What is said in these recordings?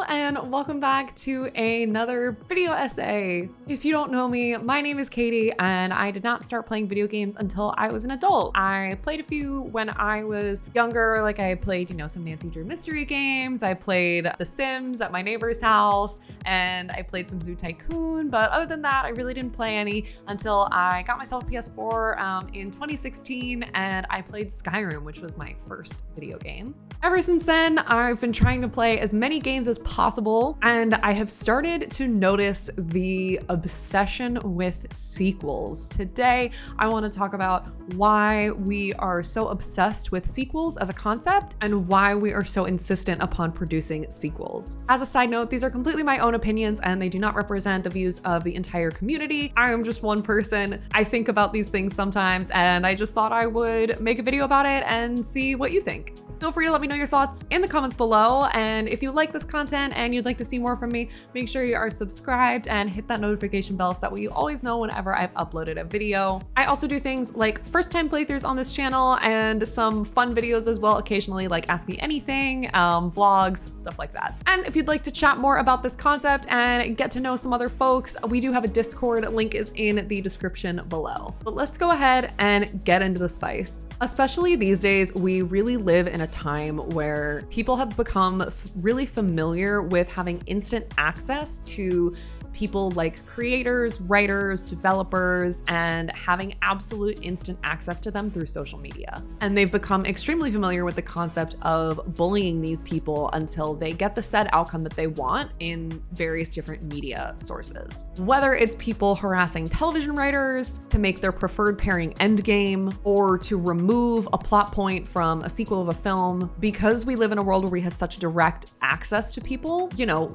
Hello and welcome back to another video essay. If you don't know me, my name is Katie and I did not start playing video games until I was an adult. I played a few when I was younger, like I played, some Nancy Drew mystery games. I played The Sims at my neighbor's house and I played some Zoo Tycoon. But other than that, I really didn't play any until I got myself a PS4 in 2016 and I played Skyrim, which was my first video game. Ever since then, I've been trying to play as many games as possible, and I have started to notice the obsession with sequels. Today, I want to talk about why we are so obsessed with sequels as a concept and why we are so insistent upon producing sequels. As a side note, these are completely my own opinions and they do not represent the views of the entire community. I am just one person. I think about these things sometimes and I just thought I would make a video about it and see what you think. Feel free to let me know your thoughts in the comments below. And if you like this content and you'd like to see more from me, make sure you are subscribed and hit that notification bell so that way you always know whenever I've uploaded a video. I also do things like first time playthroughs on this channel and some fun videos as well occasionally, like Ask Me Anything, vlogs, stuff like that. And if you'd like to chat more about this concept and get to know some other folks, we do have a Discord, link is in the description below. But let's go ahead and get into the spice. Especially these days, we really live in a time where people have become really familiar with having instant access to people like creators, writers, developers, and having absolute instant access to them through social media. And they've become extremely familiar with the concept of bullying these people until they get the said outcome that they want in various different media sources. Whether it's people harassing television writers to make their preferred pairing endgame, or to remove a plot point from a sequel of a film, because we live in a world where we have such direct access to people,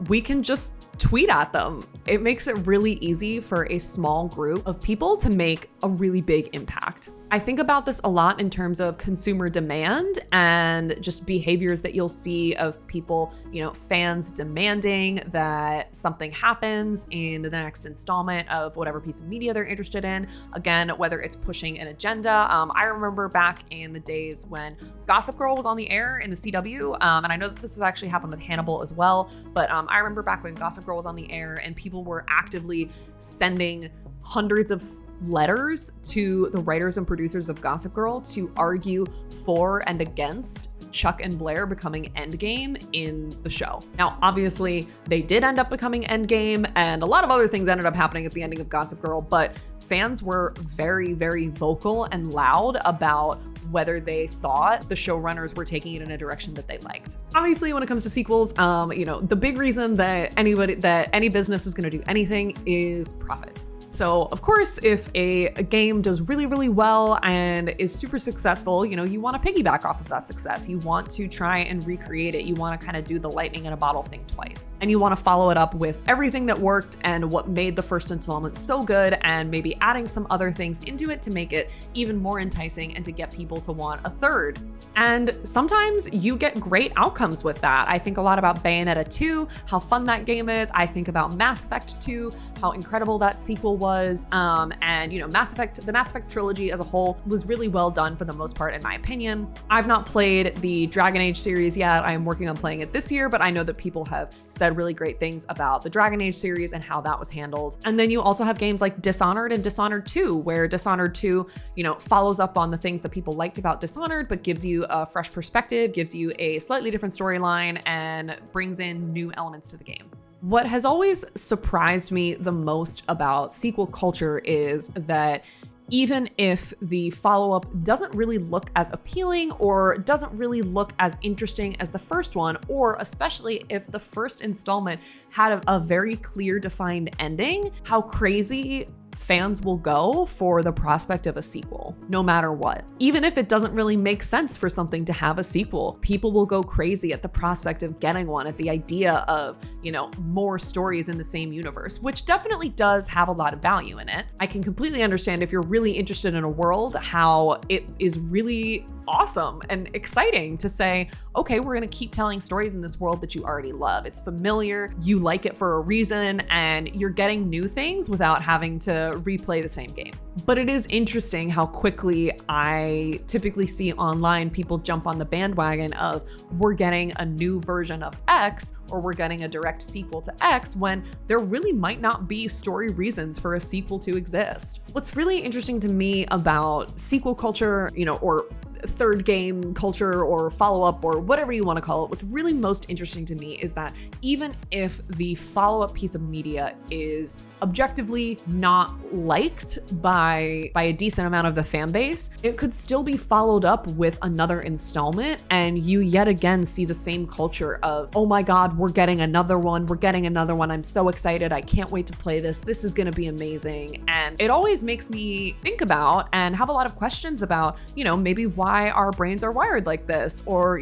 we can just tweet at them. It makes it really easy for a small group of people to make a really big impact. I think about this a lot in terms of consumer demand and just behaviors that you'll see of people, fans demanding that something happens in the next installment of whatever piece of media they're interested in. Again, whether it's pushing an agenda. I remember back in the days when Gossip Girl was on the air in the CW, and I know that this has actually happened with Hannibal as well, but I remember back when Gossip Girl was on the air and people were actively sending hundreds of letters to the writers and producers of Gossip Girl to argue for and against Chuck and Blair becoming Endgame in the show. Now, obviously, they did end up becoming Endgame, and a lot of other things ended up happening at the ending of Gossip Girl, but fans were very, very vocal and loud about whether they thought the showrunners were taking it in a direction that they liked. Obviously, when it comes to sequels, the big reason that any business is going to do anything is profit. So of course, if a game does really, really well and is super successful, you want to piggyback off of that success. You want to try and recreate it. You want to kind of do the lightning in a bottle thing twice. And you want to follow it up with everything that worked and what made the first installment so good, and maybe adding some other things into it to make it even more enticing and to get people to want a third. And sometimes you get great outcomes with that. I think a lot about Bayonetta 2, how fun that game is. I think about Mass Effect 2, how incredible that sequel was. And the Mass Effect trilogy as a whole was really well done for the most part, in my opinion. I've not played the Dragon Age series yet. I am working on playing it this year, but I know that people have said really great things about the Dragon Age series and how that was handled. And then you also have games like Dishonored and Dishonored 2, where Dishonored 2, follows up on the things that people liked about Dishonored, but gives you a fresh perspective, gives you a slightly different storyline, and brings in new elements to the game. What has always surprised me the most about sequel culture is that even if the follow-up doesn't really look as appealing or doesn't really look as interesting as the first one, or especially if the first installment had a very clear defined ending, how crazy fans will go for the prospect of a sequel, no matter what. Even if it doesn't really make sense for something to have a sequel, people will go crazy at the prospect of getting one, at the idea of, more stories in the same universe, which definitely does have a lot of value in it. I can completely understand if you're really interested in a world, how it is really awesome and exciting to say, okay, we're gonna keep telling stories in this world that you already love. It's familiar, you like it for a reason, and you're getting new things without having to replay the same game. But it is interesting how quickly I typically see online people jump on the bandwagon of we're getting a new version of X or we're getting a direct sequel to X when there really might not be story reasons for a sequel to exist. What's really interesting to me about sequel culture, or third game culture or follow-up or whatever you want to call it, what's really most interesting to me is that even if the follow-up piece of media is objectively not liked by a decent amount of the fan base, it could still be followed up with another installment and you yet again see the same culture of, oh my God, we're getting another one, I'm so excited, I can't wait to play this is gonna be amazing. And it always makes me think about and have a lot of questions about, maybe why our brains are wired like this, or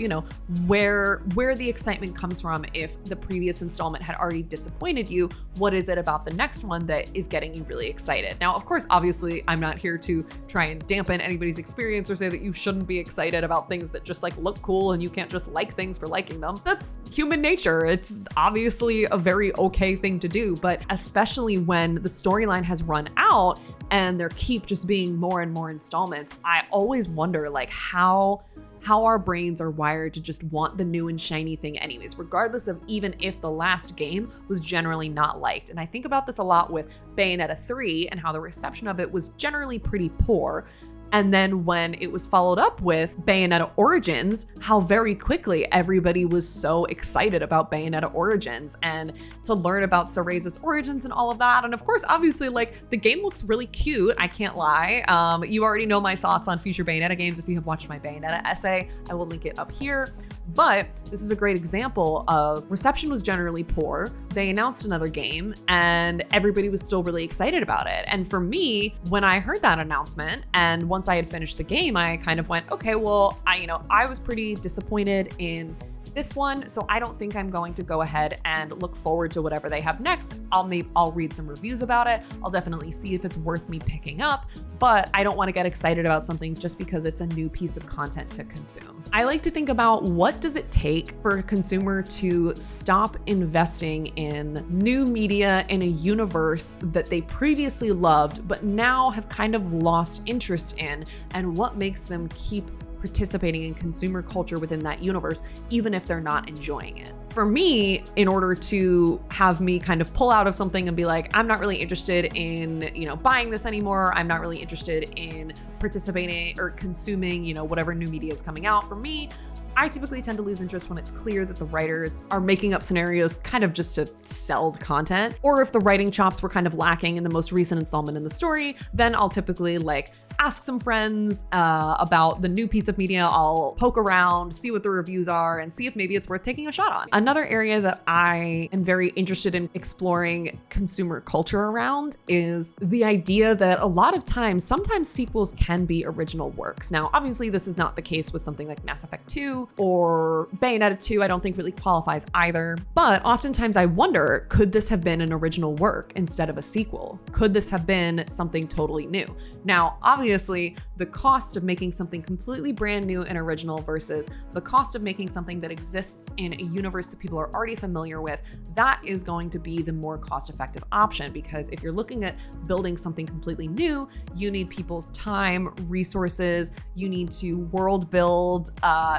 where the excitement comes from. If the previous installment had already disappointed you, what is it about the next one that is getting you really excited? Now, of course, obviously, I'm not here to try and dampen anybody's experience or say that you shouldn't be excited about things that just look cool and you can't just like things for liking them. That's human nature. It's obviously a very okay thing to do, but especially when the storyline has run out and there keep just being more and more installments, I always wonder how our brains are wired to just want the new and shiny thing anyways, regardless of even if the last game was generally not liked. And I think about this a lot with Bayonetta 3 and how the reception of it was generally pretty poor. And then when it was followed up with Bayonetta Origins, how very quickly everybody was so excited about Bayonetta Origins and to learn about Cereza's origins and all of that. And of course, obviously, the game looks really cute, I can't lie. You already know my thoughts on future Bayonetta games if you have watched my Bayonetta essay. I will link it up here. But this is a great example of reception was generally poor. They announced another game and everybody was still really excited about it. And for me, when I heard that announcement and once I had finished the game, I kind of went, okay, well, I was pretty disappointed in this one, so I don't think I'm going to go ahead and look forward to whatever they have next. I'll read some reviews about it. I'll definitely see if it's worth me picking up, but I don't want to get excited about something just because it's a new piece of content to consume. I like to think about what does it take for a consumer to stop investing in new media in a universe that they previously loved, but now have kind of lost interest in, and what makes them keep participating in consumer culture within that universe, even if they're not enjoying it. For me, in order to have me kind of pull out of something and be like, I'm not really interested in, buying this anymore. I'm not really interested in participating or consuming, whatever new media is coming out. For me, I typically tend to lose interest when it's clear that the writers are making up scenarios kind of just to sell the content. Or if the writing chops were kind of lacking in the most recent installment in the story, then I'll typically ask some friends about the new piece of media. I'll poke around, see what the reviews are, and see if maybe it's worth taking a shot on. Another area that I am very interested in exploring consumer culture around is the idea that a lot of times, sometimes sequels can be original works. Now, obviously, this is not the case with something like Mass Effect 2 or Bayonetta 2. I don't think really qualifies either. But oftentimes I wonder, could this have been an original work instead of a sequel? Could this have been something totally new? Now, obviously, the cost of making something completely brand new and original versus the cost of making something that exists in a universe that people are already familiar with, that is going to be the more cost-effective option. Because if you're looking at building something completely new, you need people's time, resources, you need to world build,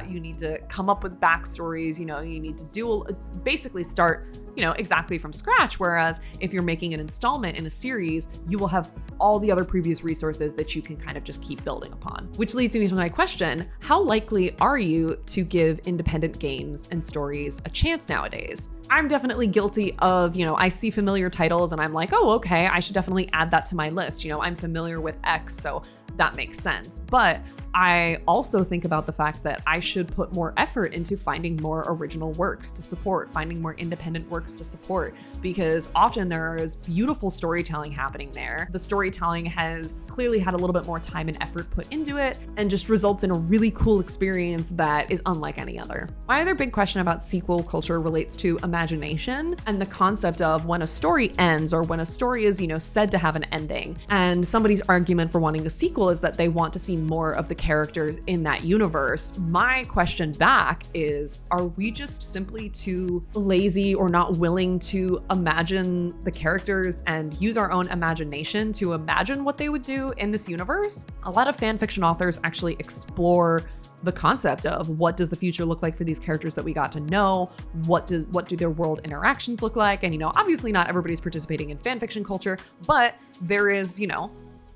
you need to come up with backstories, you need to basically start exactly from scratch. Whereas if you're making an installment in a series, you will have all the other previous resources that you can kind of just keep building upon. Which leads me to my question, how likely are you to give independent games and stories a chance nowadays? I'm definitely guilty of, I see familiar titles and I'm like, oh, okay, I should definitely add that to my list. I'm familiar with X, so that makes sense. But I also think about the fact that I should put more effort into finding more original works to support, finding more independent works to support, because often there is beautiful storytelling happening there. The storytelling has clearly had a little bit more time and effort put into it and just results in a really cool experience that is unlike any other. My other big question about sequel culture relates to imagination and the concept of when a story ends or when a story is, said to have an ending. And somebody's argument for wanting a sequel is that they want to see more of the characters in that universe. My question back is, are we just simply too lazy or not willing to imagine the characters and use our own imagination to imagine what they would do in this universe? A lot of fan fiction authors actually explore the concept of what does the future look like for these characters that we got to know? What do their world interactions look like? And, obviously not everybody's participating in fan fiction culture, but there is,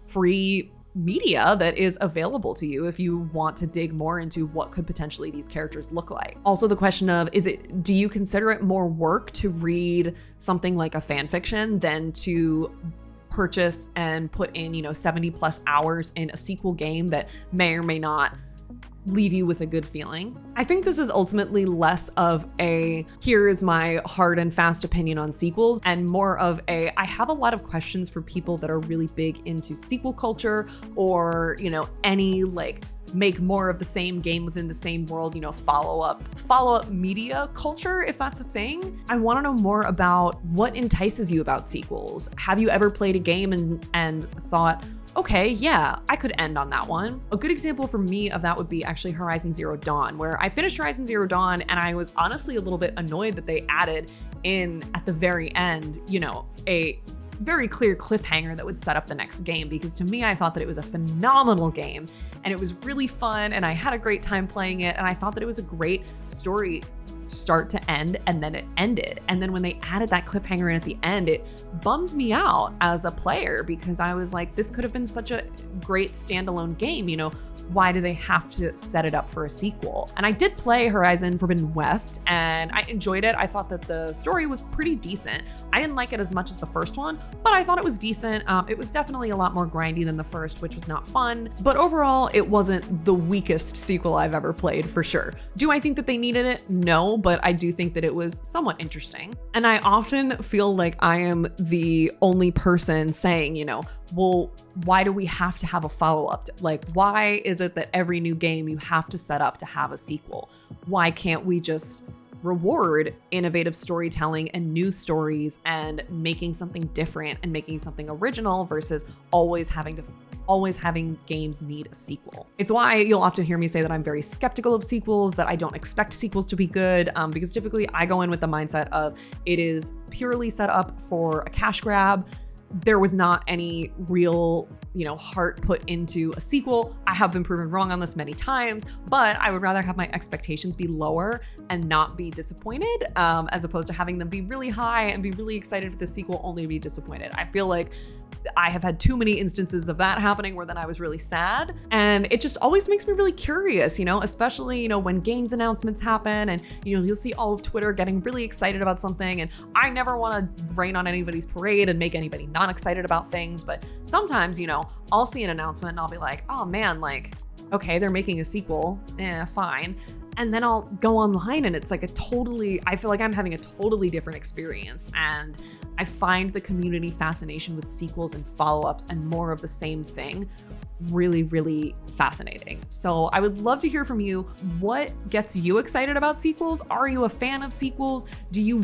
free media that is available to you if you want to dig more into what could potentially these characters look like. Also the question of, do you consider it more work to read something like a fan fiction than to purchase and put in, 70 plus hours in a sequel game that may or may not leave you with a good feeling? I think this is ultimately less of a, here is my hard and fast opinion on sequels, and more of a, I have a lot of questions for people that are really big into sequel culture or, any make more of the same game within the same world, follow-up media culture, if that's a thing. I want to know more about what entices you about sequels. Have you ever played a game and thought, okay, yeah, I could end on that one? A good example for me of that would be actually Horizon Zero Dawn, where I finished Horizon Zero Dawn and I was honestly a little bit annoyed that they added in at the very end, a very clear cliffhanger that would set up the next game, because to me, I thought that it was a phenomenal game and it was really fun and I had a great time playing it, and I thought that it was a great story start to end, and then it ended. And then when they added that cliffhanger in at the end, it bummed me out as a player, because I was like, this could have been such a great standalone game, why do they have to set it up for a sequel? And I did play Horizon Forbidden West and I enjoyed it. I thought that the story was pretty decent. I didn't like it as much as the first one, but I thought it was decent. It was definitely a lot more grindy than the first, which was not fun. But overall, it wasn't the weakest sequel I've ever played, for sure. Do I think that they needed it? No, but I do think that it was somewhat interesting. And I often feel like I am the only person saying, well, why do we have to have a follow-up? Why is it that every new game you have to set up to have a sequel? Why can't we just reward innovative storytelling and new stories and making something different and making something original versus always having games need a sequel? It's why you'll often hear me say that I'm very skeptical of sequels, that I don't expect sequels to be good, because typically I go in with the mindset of it is purely set up for a cash grab. There was not any real, heart put into a sequel. I have been proven wrong on this many times, but I would rather have my expectations be lower and not be disappointed, as opposed to having them be really high and be really excited for the sequel only to be disappointed. I feel like I have had too many instances of that happening where then I was really sad. And it just always makes me really curious, especially, when games announcements happen and, you'll see all of Twitter getting really excited about something. And I never want to rain on anybody's parade and make anybody not excited about things. But sometimes, I'll see an announcement and I'll be like, oh man, okay, they're making a sequel. Fine. And then I'll go online and it's I feel like I'm having a totally different experience. And I find the community fascination with sequels and follow-ups and more of the same thing really, really fascinating. So I would love to hear from you. What gets you excited about sequels? Are you a fan of sequels? Do you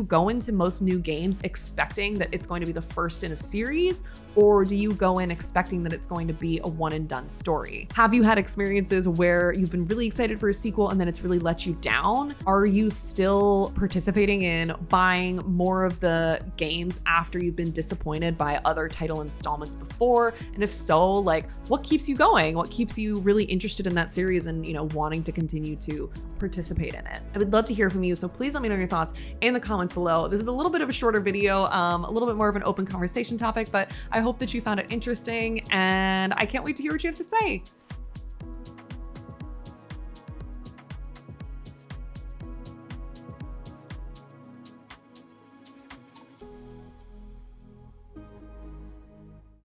go into most new games expecting that it's going to be the first in a series? Or do you go in expecting that it's going to be a one and done story? Have you had experiences where you've been really excited for a sequel and then it's really let you down? Are you still participating in buying more of the games after you've been disappointed by other title installments before? And if so, what keeps you going? What keeps you really interested in that series and, wanting to continue to participate in it? I would love to hear from you. So please let me know your thoughts in the comments below. This is a little bit of a shorter video, a little bit more of an open conversation topic, but I hope that you found it interesting and I can't wait to hear what you have to say.